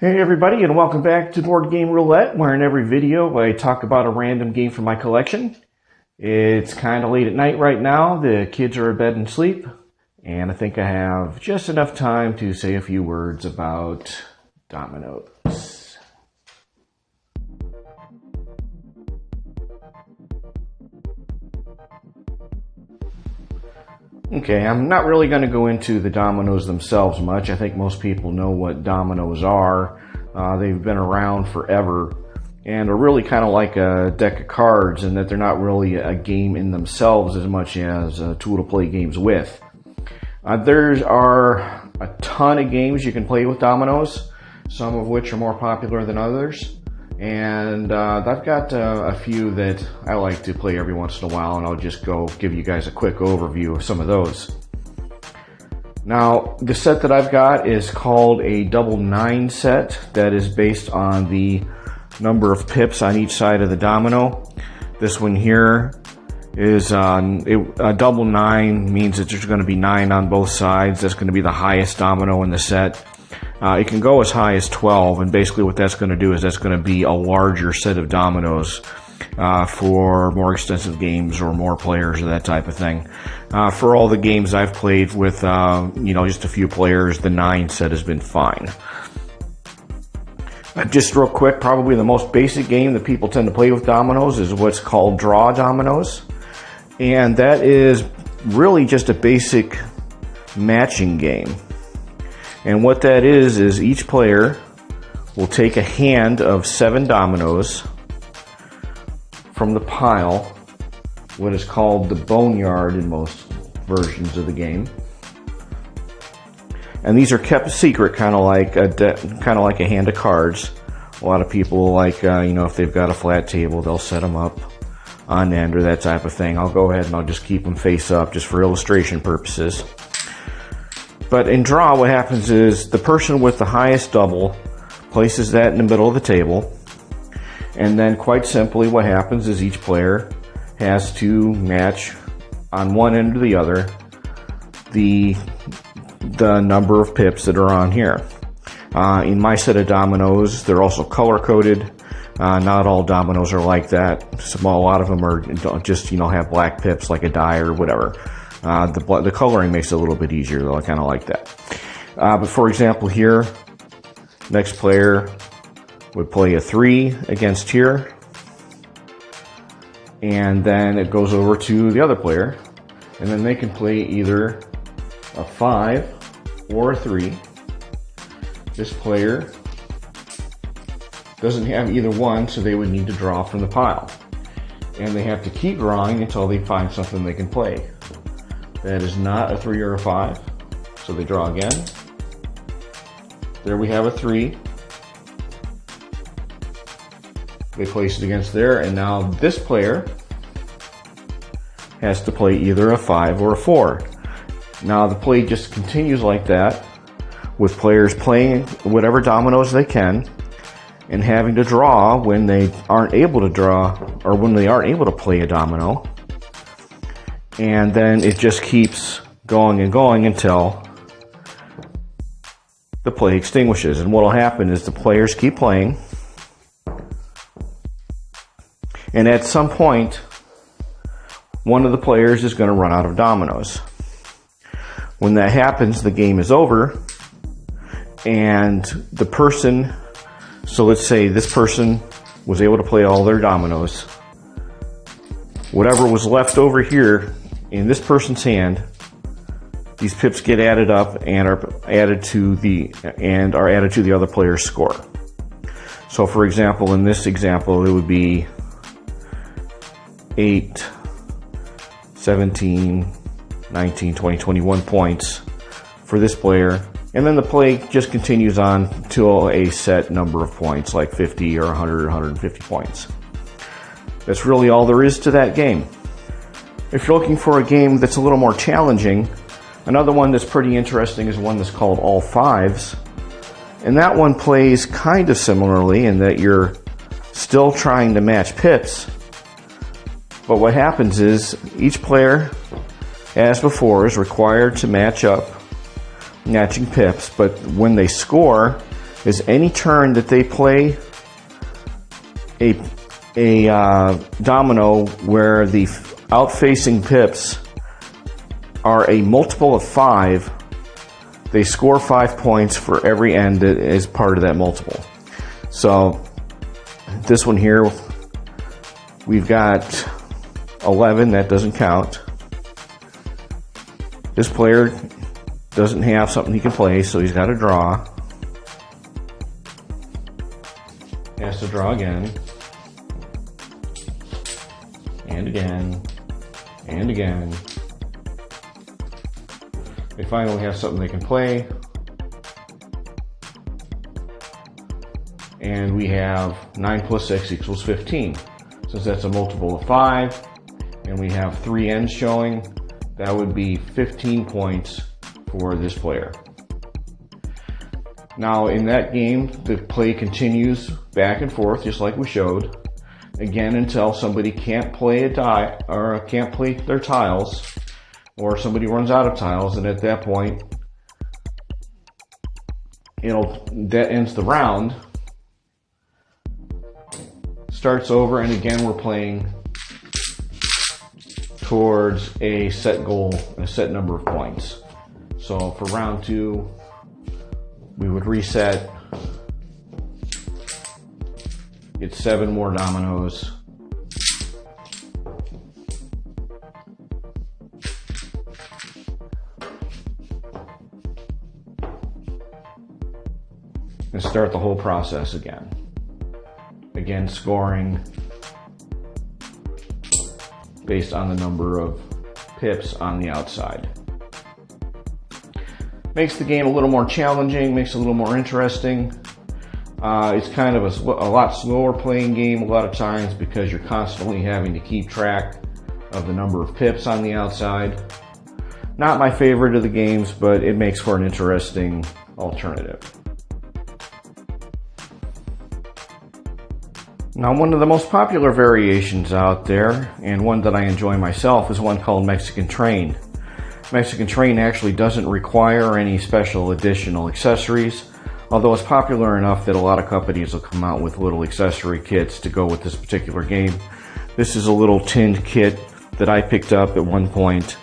Hey everybody, and welcome back to Board Game Roulette, where in every video I talk about a random game from my collection. It's kind of late at night right now, the kids are in bed and asleep, and I think I have just enough time to say a few words about Dominoes. Okay, I'm not really going to go into the dominoes themselves much. I think most people know what dominoes are. They've been around forever and are really kind of like a deck of cards in that they're not really a game in themselves as much as a tool to play games with. There are a ton of games you can play with dominoes, some of which are more popular than others. And I've got a few that I like to play every once in a while, and I'll just go give you guys a quick overview of some of those. Now, the set that I've got is called a double 9 set that is based on the number of pips on each side of the domino. This one here is a double 9 means that there's going to be 9 on both sides. That's going to be the highest domino in the set. It can go as high as 12, and basically what that's going to do is that's going to be a larger set of dominoes for more extensive games or more players or that type of thing. For all the games I've played with, just a few players, the 9 set has been fine. Just real quick, probably the most basic game that people tend to play with dominoes is what's called draw dominoes. And that is really just a basic matching game. And what that is each player will take a hand of 7 dominoes from the pile, what is called the boneyard in most versions of the game. And these are kept secret, kind of like a hand of cards. A lot of people like, if they've got a flat table, they'll set them up on end or that type of thing. I'll go ahead and I'll just keep them face up just for illustration purposes. But in draw, what happens is the person with the highest double places that in the middle of the table. And then quite simply what happens is each player has to match on one end or the other the number of pips that are on here. In my set of dominoes, they're also color-coded. Not all dominoes are like that. A lot of them are just, have black pips like a die or whatever. The coloring makes it a little bit easier, though. I kind of like that. But for example here, next player would play a 3 against here. And then it goes over to the other player. And then they can play either a 5 or a 3. This player doesn't have either one, so they would need to draw from the pile. And they have to keep drawing until they find something they can play. That is not a 3 or a 5. So they draw again. There we have a 3. They place it against there, and now this player has to play either a 5 or a 4. Now the play just continues like that, with players playing whatever dominoes they can and having to draw when they aren't able to draw or when they aren't able to play a domino. And then it just keeps going and going until the play extinguishes. And what will happen is the players keep playing, and at some point, one of the players is going to run out of dominoes. When that happens, the game is over, and the person, so let's say this person was able to play all their dominoes. Whatever was left over here in this person's hand, these pips get added up and are added to the other player's score. So for example, in this example, it would be 8, 17, 19, 20, 21 points for this player. And then the play just continues on to a set number of points, like 50 or 100 or 150 points. That's really all there is to that game. If you're looking for a game that's a little more challenging, another one that's pretty interesting is one that's called All Fives. And that one plays kind of similarly in that you're still trying to match pips. But what happens is each player, as before, is required to match up matching pips, but when they score, is any turn that they play a domino where the out-facing pips are a multiple of 5, they score 5 points for every end that is part of that multiple. So this one here, we've got 11, that doesn't count. This player doesn't have something he can play, so he's got to draw. He has to draw again. And again. And again. They finally have something they can play. And we have 9 plus 6 equals 15. Since that's a multiple of 5, and we have 3 ends showing, that would be 15 points for this player. Now in that game, the play continues back and forth, just like we showed, again until somebody can't play a die or can't play their tiles, or somebody runs out of tiles, and at that point, that ends the round. Starts over, and again we're playing towards a set goal, a set number of points. So for round 2, we would reset, get 7 more dominoes. And start the whole process again. Again, scoring based on the number of pips on the outside. Makes the game a little more challenging, makes it a little more interesting. It's kind of a lot slower playing game a lot of times because you're constantly having to keep track of the number of pips on the outside. Not my favorite of the games, but it makes for an interesting alternative. Now, one of the most popular variations out there, and one that I enjoy myself, is one called Mexican Train. Mexican Train actually doesn't require any special additional accessories, although it's popular enough that a lot of companies will come out with little accessory kits to go with this particular game. This is a little tinned kit that I picked up at one point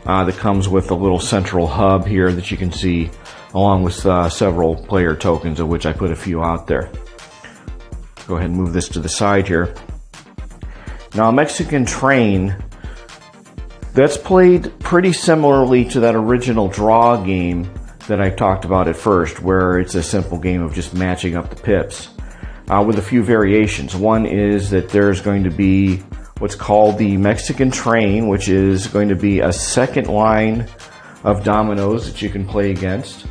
that comes with a little central hub here that you can see, along with several player tokens, of which I put a few out there. Go ahead and move this to the side here. Now, Mexican Train, that's played pretty similarly to that original draw game that I talked about at first, where it's a simple game of just matching up the pips, with a few variations. One is that there's going to be what's called the Mexican Train, which is going to be a second line of dominoes that you can play against.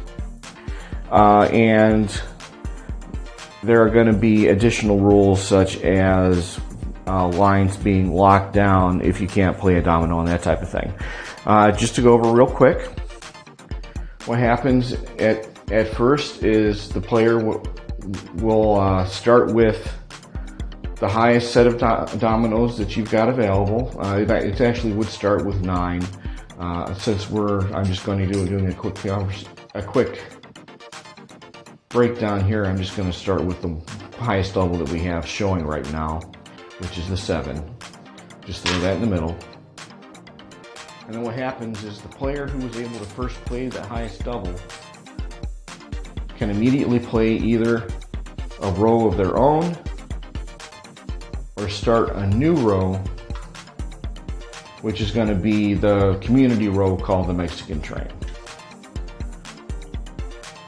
And there are going to be additional rules such as lines being locked down if you can't play a domino and that type of thing. Just to go over real quick, what happens at first is the player will start with the highest set of dominoes that you've got available. It actually would start with 9. Since I'm just going to be doing a quick breakdown here, I'm just going to start with the highest double that we have showing right now, which is the 7. Just throw that in the middle. And then what happens is the player who was able to first play the highest double can immediately play either a row of their own or start a new row, which is going to be the community row called the Mexican Train.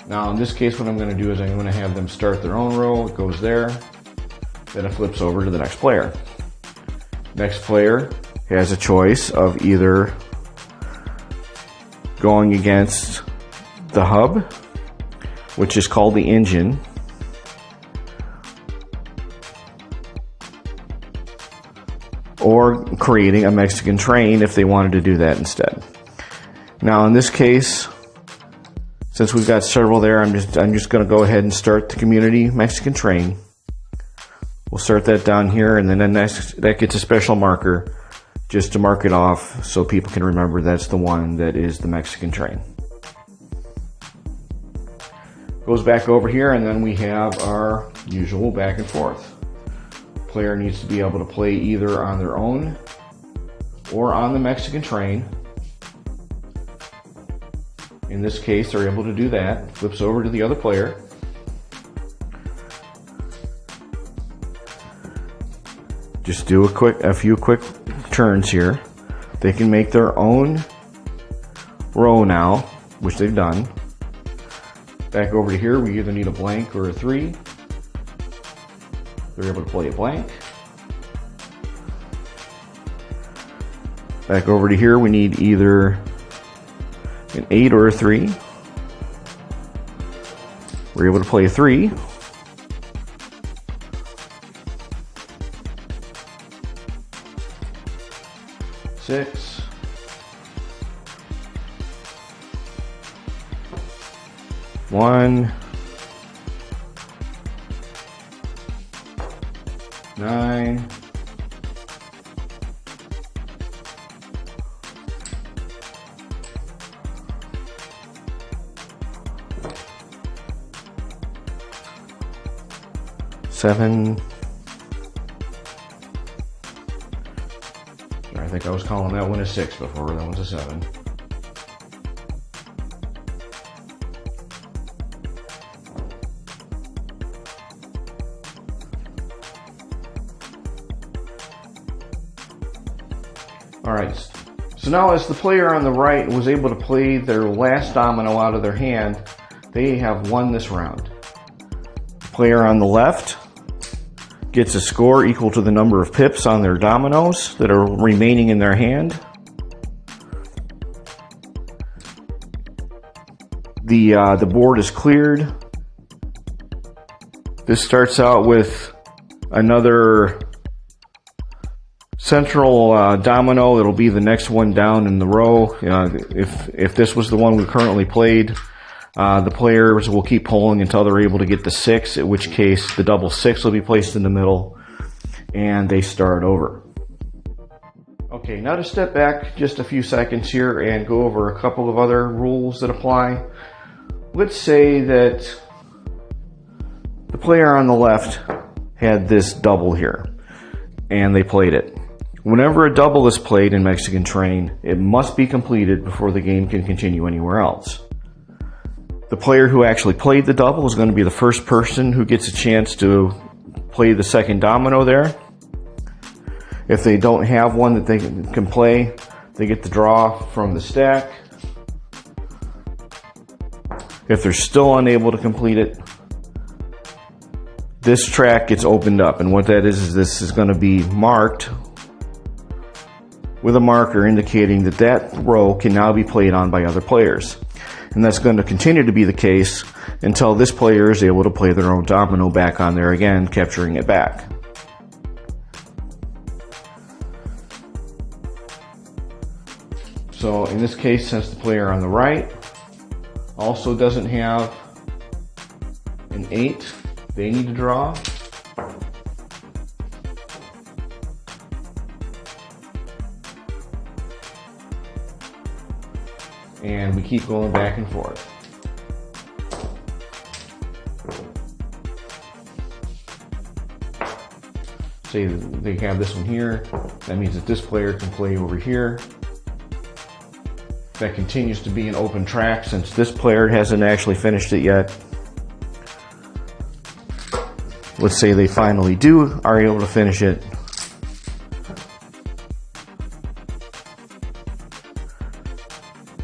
Now in this case, what I'm going to do is I'm going to have them start their own row. It goes there, then it flips over to the next player. Next player has a choice of either going against the hub, which is called the engine, or creating a Mexican Train if they wanted to do that instead. Now in this case, since we've got several there, I'm just going to go ahead and start the community Mexican Train. We'll start that down here, and then that gets a special marker just to mark it off so people can remember that's the one that is the Mexican Train. Goes back over here, and then we have our usual back and forth. Player needs to be able to play either on their own or on the Mexican train. In this case, they're able to do that. Flips over to the other player. Just do a few quick turns here. They can make their own row now, which they've done. Back over to here, we either need a blank or a 3. They're able to play a blank. Back over to here, we need either an 8 or a 3. We're able to play a 3. Six. One. 9. 7. I think I was calling that one a 6 before. That one's a 7. Alright, so now as the player on the right was able to play their last domino out of their hand, they have won this round. The player on the left gets a score equal to the number of pips on their dominoes that are remaining in their hand. The board is cleared. This starts out with another central domino. It'll be the next one down in the row. If this was the one we currently played, the players will keep pulling until they're able to get the 6, in which case the double 6 will be placed in the middle and they start over. Okay, now to step back just a few seconds here and go over a couple of other rules that apply. Let's say that the player on the left had this double here and they played it. Whenever a double is played in Mexican Train, it must be completed before the game can continue anywhere else. The player who actually played the double is going to be the first person who gets a chance to play the second domino there. If they don't have one that they can play, they get the draw from the stack. If they're still unable to complete it, this track gets opened up, and what that is this is going to be marked with a marker indicating that that row can now be played on by other players. And that's going to continue to be the case until this player is able to play their own domino back on there again, capturing it back. So in this case, since the player on the right also doesn't have an 8, they need to draw. And we keep going back and forth. Say they have this one here. That means that this player can play over here. That continues to be an open track since this player hasn't actually finished it yet. Let's say they finally are able to finish it.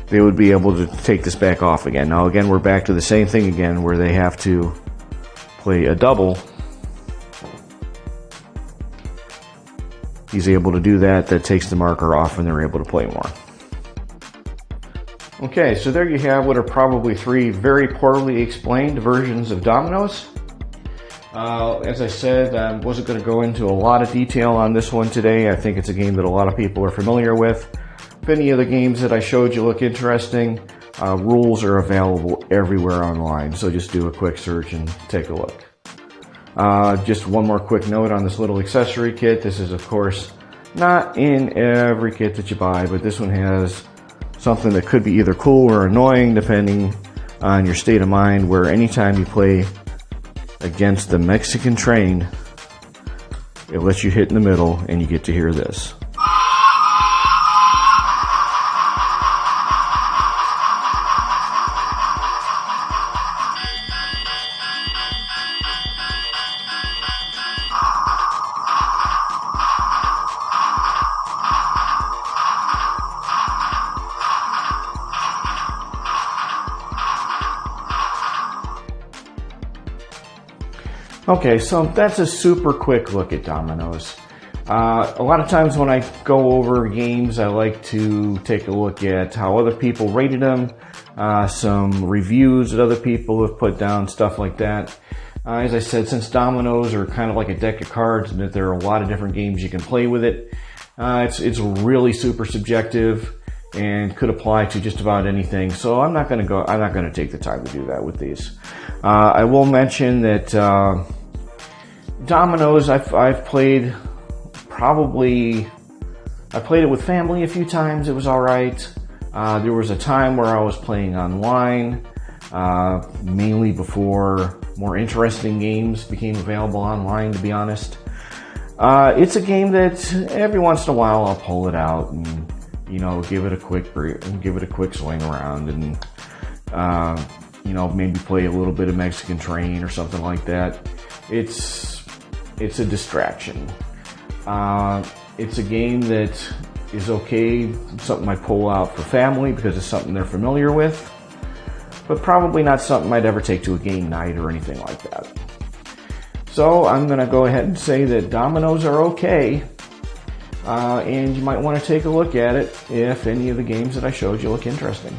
They would be able to take this back off again. Now again, we're back to the same thing again where they have to play a double. He's able to do that. That takes the marker off and they're able to play more. Okay, so there you have what are probably 3 very poorly explained versions of dominoes. As I said, I wasn't going to go into a lot of detail on this one today. I think it's a game that a lot of people are familiar with. If any of the games that I showed you look interesting, rules are available everywhere online, so just do a quick search and take a look. Just one more quick note on this little accessory kit. This is, of course, not in every kit that you buy, but this one has something that could be either cool or annoying depending on your state of mind, where anytime you play against the Mexican train, it lets you hit in the middle and you get to hear this. Okay, so that's a super quick look at Dominoes. A lot of times when I go over games, I like to take a look at how other people rated them, some reviews that other people have put down, stuff like that. As I said, since Dominoes are kind of like a deck of cards and that there are a lot of different games you can play with it, it's really super subjective and could apply to just about anything. So I'm not going to take the time to do that with these. I will mention that Dominoes, I've played it with family a few times. It was all right. There was a time where I was playing online, mainly before more interesting games became available online, to be honest. It's a game that every once in a while I'll pull it out and, give it a quick swing around and, maybe play a little bit of Mexican Train or something like that. It's a distraction. It's a game that is okay, something I pull out for family because it's something they're familiar with, but probably not something I'd ever take to a game night or anything like that. So I'm going to go ahead and say that Dominoes are okay, and you might want to take a look at it if any of the games that I showed you look interesting.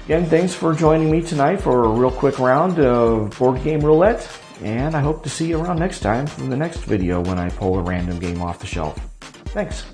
Again, thanks for joining me tonight for a real quick round of Board Game Roulette. And I hope to see you around next time in the next video when I pull a random game off the shelf. Thanks.